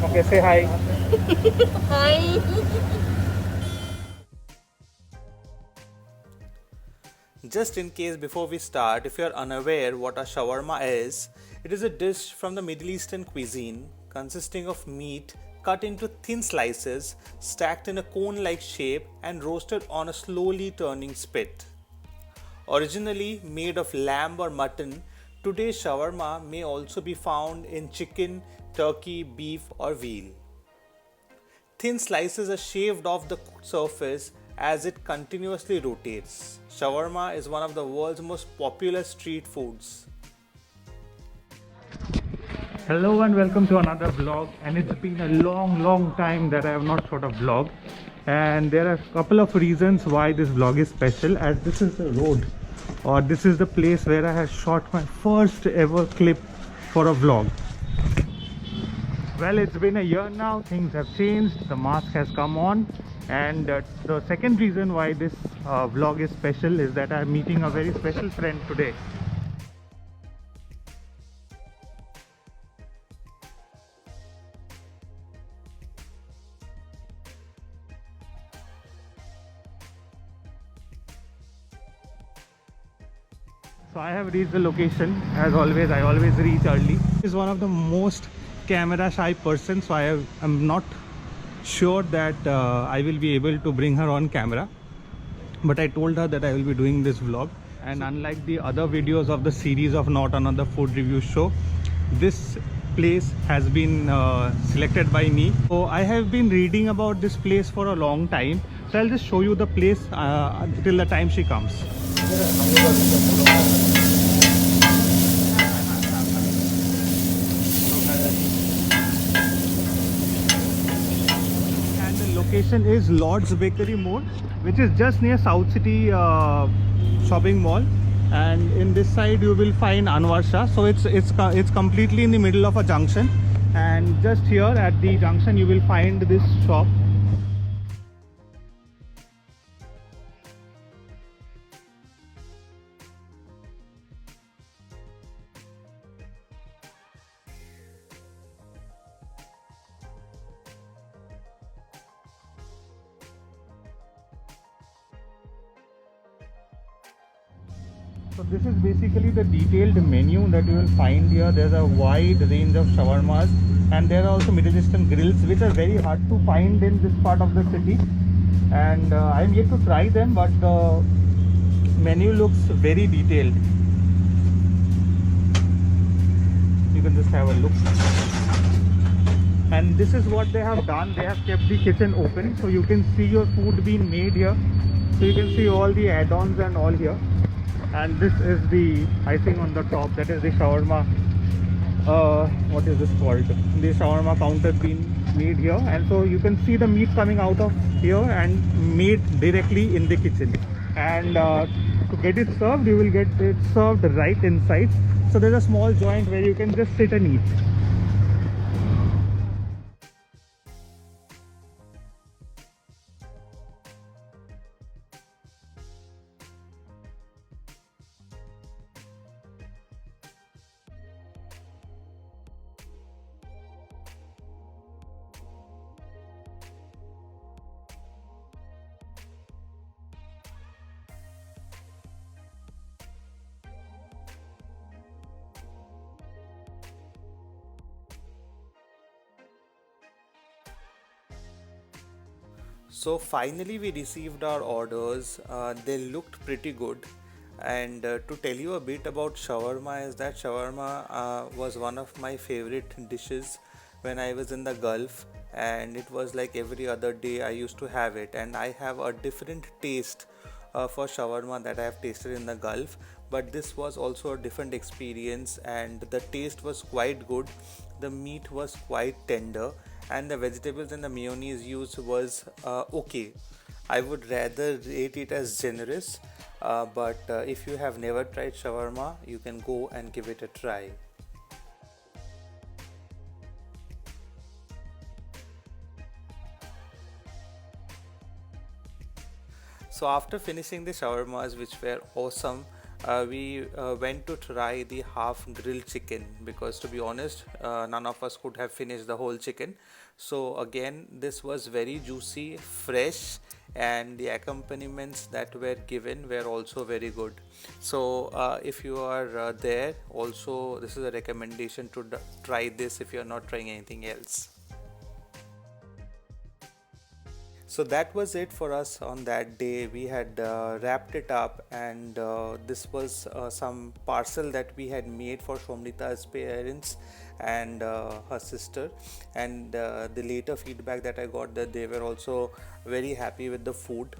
Okay, say hi. Hi. Just in case before we start, if you are unaware what a shawarma is, it is a dish from the Middle Eastern cuisine consisting of meat cut into thin slices, stacked in a cone like shape, and roasted on a slowly turning spit. Originally made of lamb or mutton, today's shawarma may also be found in chicken, turkey, beef, or veal. Thin slices are shaved off the surface as it continuously rotates. Shawarma is one of the world's most popular street foods. Hello and welcome to another vlog. And it's been a long time that I have not shot a vlog. And there are a couple of reasons why this vlog is special, as this is the road, or this is the place where I have shot my first ever clip for a vlog. Well, it's been a year now, things have changed, the mask has come on, and the second reason why this vlog is special is that I'm meeting a very special friend today. So I have reached the location. As always, I always reach early. Is one of the most camera shy person, so I'm not sure that I will be able to bring her on camera, but I told her that I will be doing this vlog. And unlike the other videos of the series of Not Another Food Review Show, this place has been selected by me. So I have been reading about this place for a long time, so I'll just show you the place till the time she comes. And the location is Lord's Bakery Mall, which is just near South City shopping mall. And in this side you will find Anwar Shah. So it's completely in the middle of a junction, and just here at the junction you will find this shop. So this is basically the detailed menu that you will find here. There's a wide range of shawarmas, and there are also Middle Eastern grills which are very hard to find in this part of the city. And I'm yet to try them, but the menu looks very detailed. You can just have a look. And this is what they have done. They have kept the kitchen open, so you can see your food being made here. So you can see all the add-ons and all here. And this is the icing on the top, that is the shawarma, what is this called, the shawarma counter being made here. And so you can see the meat coming out of here and made directly in the kitchen. And to get it served, you will get it served right inside. So there's a small joint where you can just sit and eat. So finally, we received our orders. They looked pretty good. And to tell you a bit about shawarma, is that shawarma was one of my favorite dishes when I was in the Gulf, and it was like every other day I used to have it. And I have a different taste for shawarma that I have tasted in the Gulf, but this was also a different experience, and the taste was quite good. The meat was quite tender, and the vegetables and the mayonnaise used was okay. I would rather rate it as generous, but if you have never tried shawarma, you can go and give it a try. So after finishing the shawarmas, which were awesome, we went to try the half grilled chicken, because to be honest, none of us could have finished the whole chicken. So again, this was very juicy, fresh, and the accompaniments that were given were also very good. So if you are there, also this is a recommendation to try this if you are not trying anything else. So that was it for us on that day. We had wrapped it up, and this was some parcel that we had made for Shomrita's parents and her sister. And the later feedback that I got, that they were also very happy with the food.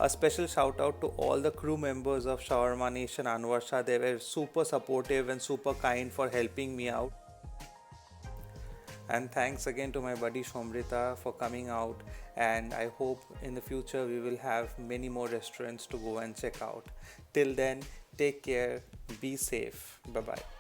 A special shout out to all the crew members of Shawarma Nation Anvarsha. They were super supportive and super kind for helping me out. And thanks again to my buddy Shomrita for coming out, and I hope in the future we will have many more restaurants to go and check out. Till then, take care, be safe, bye bye.